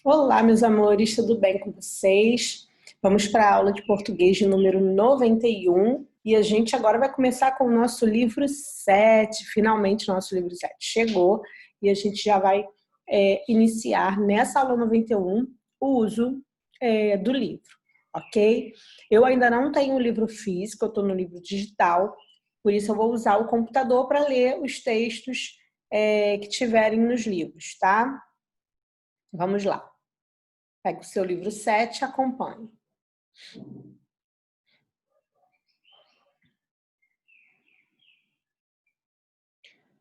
Olá, meus amores, tudo bem com vocês? Vamos para a aula de português de número 91 e a gente agora vai começar com o nosso livro 7. Finalmente, nosso livro 7 chegou e a gente já vai iniciar nessa aula 91 o uso do livro, ok? Eu ainda não tenho o livro físico, eu estou no livro digital, por isso eu vou usar o computador para ler os textos que tiverem nos livros, tá? Vamos lá. Pega o seu livro 7 e acompanhe.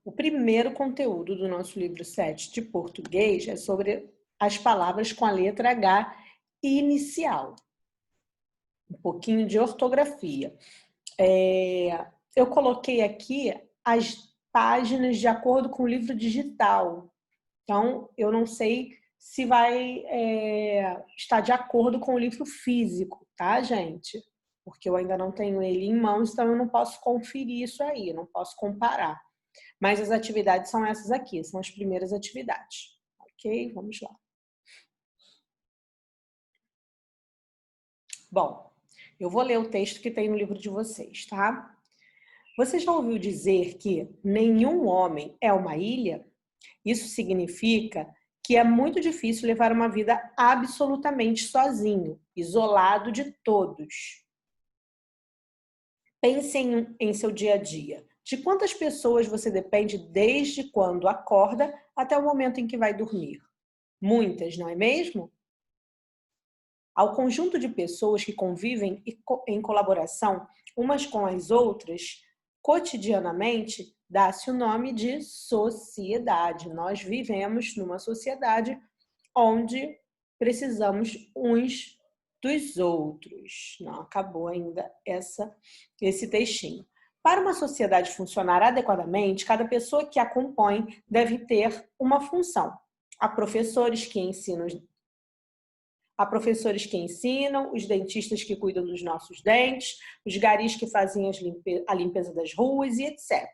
O primeiro conteúdo do nosso livro 7 de português é sobre as palavras com a letra H inicial. Um pouquinho de ortografia. Eu coloquei aqui as páginas de acordo com o livro digital. Então, eu não sei se vai estar de acordo com o livro físico, tá, gente? Porque eu ainda não tenho ele em mãos, então eu não posso conferir isso aí, não posso comparar. Mas as atividades são essas aqui, são as primeiras atividades. Ok? Vamos lá. Bom, eu vou ler o texto que tem no livro de vocês, tá? Você já ouviu dizer que nenhum homem é uma ilha? Isso significa que é muito difícil levar uma vida absolutamente sozinho, isolado de todos. Pense em seu dia a dia. De quantas pessoas você depende desde quando acorda até o momento em que vai dormir? Muitas, não é mesmo? Ao conjunto de pessoas que convivem em colaboração umas com as outras, cotidianamente, dá-se o nome de sociedade. Nós vivemos numa sociedade onde precisamos uns dos outros. Não acabou ainda esse textinho. Para uma sociedade funcionar adequadamente, cada pessoa que a compõe deve ter uma função. Há professores que ensinam, os dentistas que cuidam dos nossos dentes, os garis que fazem a limpeza das ruas e etc.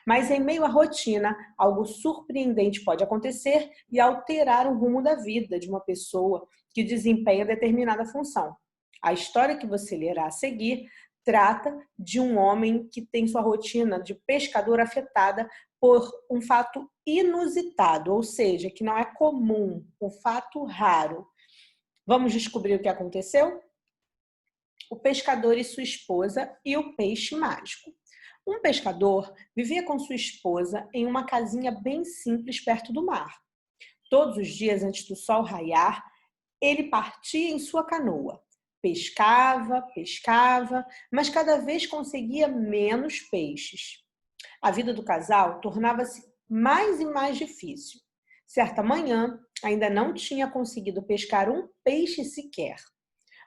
Mas em meio à rotina, algo surpreendente pode acontecer e alterar o rumo da vida de uma pessoa que desempenha determinada função. A história que você lerá a seguir trata de um homem que tem sua rotina de pescador afetada por um fato inusitado, ou seja, que não é comum, um fato raro. Vamos descobrir o que aconteceu? O pescador e sua esposa e o peixe mágico. Um pescador vivia com sua esposa em uma casinha bem simples perto do mar. Todos os dias antes do sol raiar, ele partia em sua canoa. Pescava, mas cada vez conseguia menos peixes. A vida do casal tornava-se mais e mais difícil. Certa manhã, ainda não tinha conseguido pescar um peixe sequer.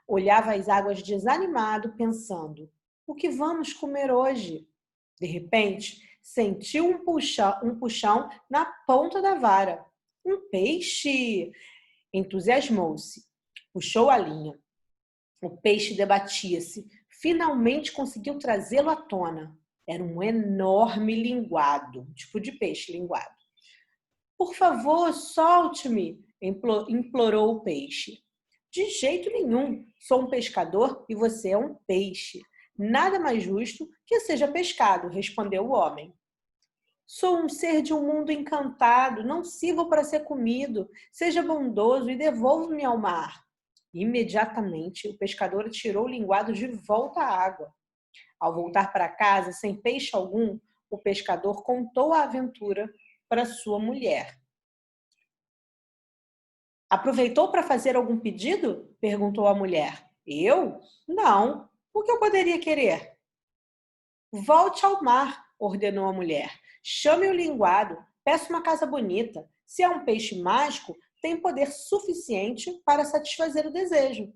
Olhava as águas desanimado, pensando: o que vamos comer hoje? De repente, sentiu um puxão na ponta da vara. Um peixe! Entusiasmou-se. Puxou a linha. O peixe debatia-se. Finalmente conseguiu trazê-lo à tona. Era um enorme linguado, tipo de peixe linguado. Por favor, solte-me, implorou o peixe. De jeito nenhum, sou um pescador e você é um peixe. Nada mais justo que seja pescado, respondeu o homem. Sou um ser de um mundo encantado, não sirvo para ser comido. Seja bondoso e devolva-me ao mar. Imediatamente, o pescador tirou o linguado de volta à água. Ao voltar para casa, sem peixe algum, o pescador contou a aventura para sua mulher. Aproveitou para fazer algum pedido? Perguntou a mulher. Eu? Não. O que eu poderia querer? Volte ao mar, ordenou a mulher. Chame o linguado, peça uma casa bonita. Se é um peixe mágico, tem poder suficiente para satisfazer o desejo.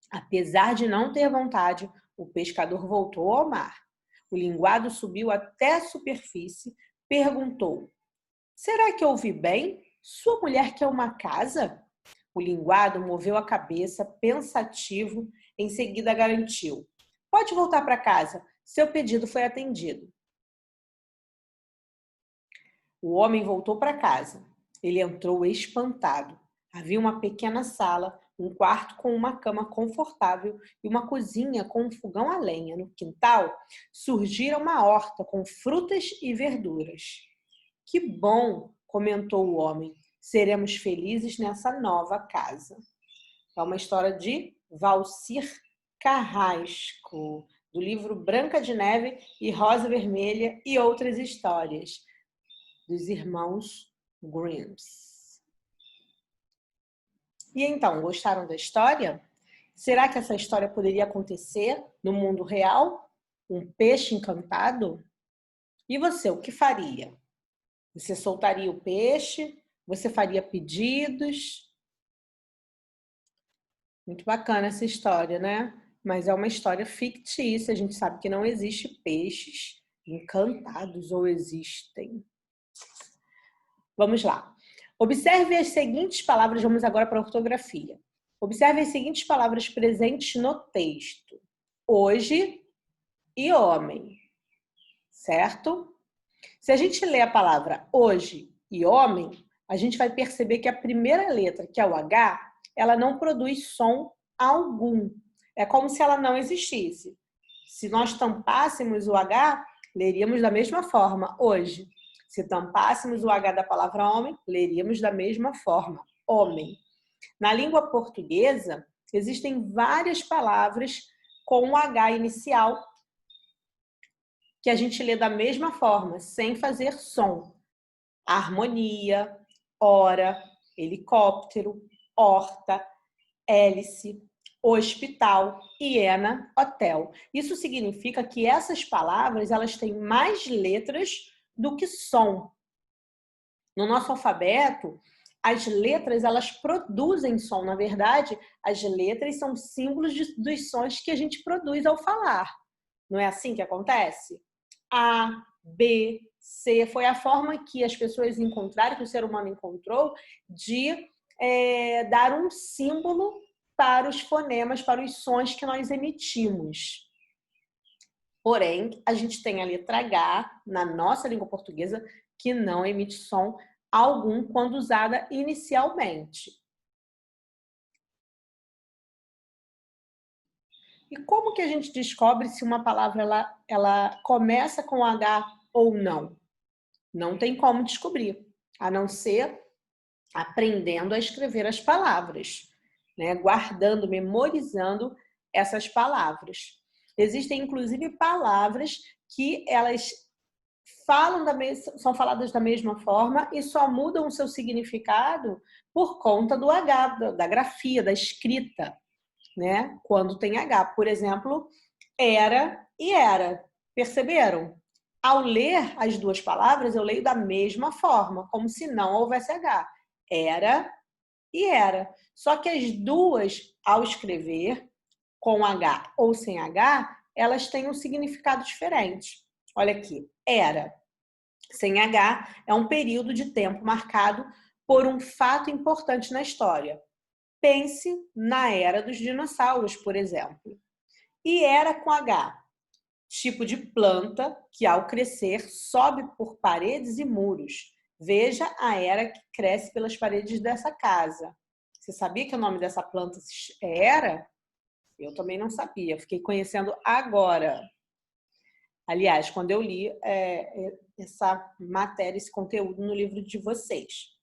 Apesar de não ter vontade, o pescador voltou ao mar. O linguado subiu até a superfície, perguntou: será que ouvi bem? Sua mulher quer uma casa? O linguado moveu a cabeça, pensativo, em seguida garantiu: pode voltar para casa, seu pedido foi atendido. O homem voltou para casa. Ele entrou espantado. Havia uma pequena sala, um quarto com uma cama confortável e uma cozinha com um fogão a lenha. No quintal, surgira uma horta com frutas e verduras. Que bom, comentou o homem. Seremos felizes nessa nova casa. É uma história de Valcir Carrasco, do livro Branca de Neve e Rosa Vermelha e outras histórias, dos irmãos Grimm. E então, gostaram da história? Será que essa história poderia acontecer no mundo real? Um peixe encantado? E você, o que faria? Você soltaria o peixe? Você faria pedidos? Muito bacana essa história, né? Mas é uma história fictícia. A gente sabe que não existe peixes encantados, ou existem. Vamos lá. Observe as seguintes palavras, vamos agora para a ortografia. Observe as seguintes palavras presentes no texto. Hoje e homem, certo? Se a gente ler a palavra hoje e homem, a gente vai perceber que a primeira letra, que é o H, ela não produz som algum. É como se ela não existisse. Se nós tampássemos o H, leríamos da mesma forma, hoje. Se tampássemos o H da palavra homem, leríamos da mesma forma, homem. Na língua portuguesa, existem várias palavras com o H inicial que a gente lê da mesma forma, sem fazer som. Harmonia, hora, helicóptero, horta, hélice, hospital, hiena, hotel. Isso significa que essas palavras elas têm mais letras do que som. No nosso alfabeto, as letras elas produzem som. Na verdade, as letras são símbolos dos sons que a gente produz ao falar. Não é assim que acontece? A, B, C, foi a forma que as pessoas encontraram, que o ser humano encontrou, de dar um símbolo para os fonemas, para os sons que nós emitimos. Porém, a gente tem a letra H na nossa língua portuguesa que não emite som algum quando usada inicialmente. E como que a gente descobre se uma palavra ela começa com H ou não? Não tem como descobrir, a não ser aprendendo a escrever as palavras, né? Guardando, memorizando essas palavras. Existem, inclusive, palavras que elas são faladas da mesma forma e só mudam o seu significado por conta do H, da grafia, da escrita, né? Quando tem H. Por exemplo, era e era. Perceberam? Ao ler as duas palavras, eu leio da mesma forma, como se não houvesse H. Era e era. Só que as duas, ao escrever, com H ou sem H, elas têm um significado diferente. Olha aqui, era, sem H, é um período de tempo marcado por um fato importante na história. Pense na era dos dinossauros, por exemplo. E era com H, tipo de planta que, ao crescer, sobe por paredes e muros. Veja a era que cresce pelas paredes dessa casa. Você sabia que o nome dessa planta é era? Eu também não sabia, fiquei conhecendo agora. Aliás, quando eu li essa matéria, esse conteúdo no livro de vocês.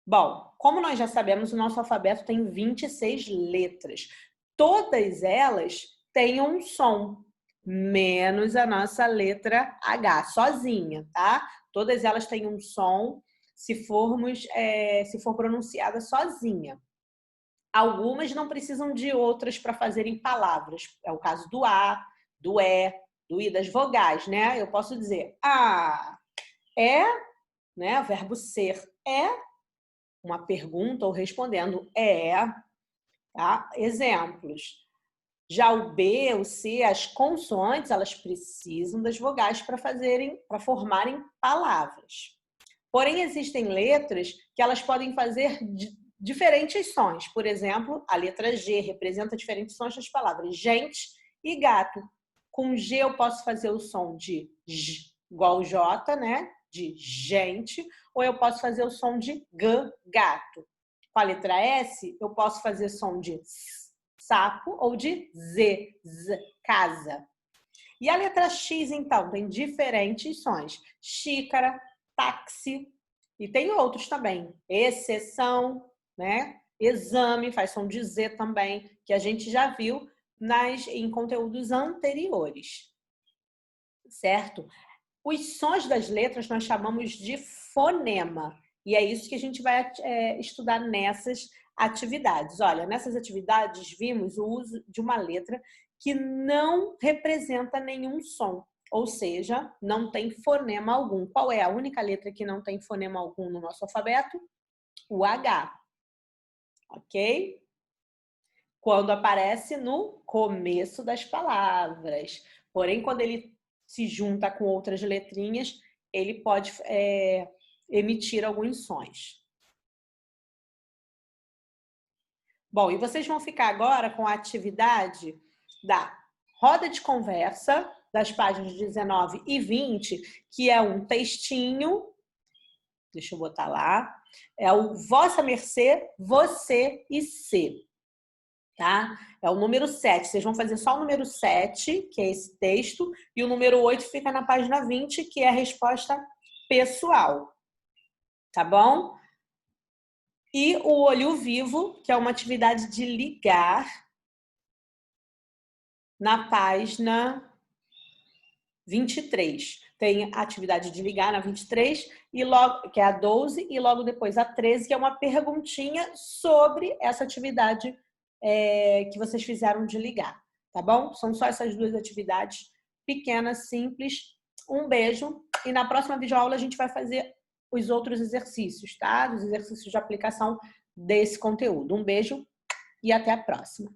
Bom, como nós já sabemos, o nosso alfabeto tem 26 letras. Todas elas têm um som, menos a nossa letra H, sozinha, tá? Todas elas têm um som se for pronunciada sozinha. Algumas não precisam de outras para fazerem palavras. É o caso do A, do E, do I, das vogais, né? Eu posso dizer né? O verbo ser é uma pergunta ou respondendo tá? Exemplos. Já o B, o C, as consoantes, elas precisam das vogais para formarem palavras. Porém, existem letras que elas podem fazer diferentes sons. Por exemplo, a letra G representa diferentes sons das palavras gente e gato. Com G eu posso fazer o som de J, igual J, né? De gente, ou eu posso fazer o som de G, gato. com a letra S, eu posso fazer som de S, sapo, ou de Z, casa. E a letra X, então, tem diferentes sons. Xícara, táxi, e tem outros também. Exceção, né? Exame, faz som de Z também, que a gente já viu em conteúdos anteriores. Certo? Os sons das letras nós chamamos de fonema. E é isso que a gente vai estudar nessas atividades. Olha, nessas atividades vimos o uso de uma letra que não representa nenhum som, ou seja, não tem fonema algum. Qual é a única letra que não tem fonema algum no nosso alfabeto? O H. Ok? Quando aparece no começo das palavras. Porém, quando ele se junta com outras letrinhas, ele pode emitir alguns sons. Bom, e vocês vão ficar agora com a atividade da roda de conversa, das páginas 19 e 20, que é um textinho, deixa eu botar lá, é o vossa mercê, você e se. Tá? É o número 7. Vocês vão fazer só o número 7, que é esse texto, e o número 8 fica na página 20, que é a resposta pessoal. Tá bom? E o olho vivo, que é uma atividade de ligar na página 23. Tem a atividade de ligar na 23, e logo, que é a 12, e logo depois a 13, que é uma perguntinha sobre essa atividade que vocês fizeram de ligar, tá bom? São só essas duas atividades pequenas, simples. Um beijo e na próxima videoaula a gente vai fazer os outros exercícios, tá? Os exercícios de aplicação desse conteúdo. Um beijo e até a próxima.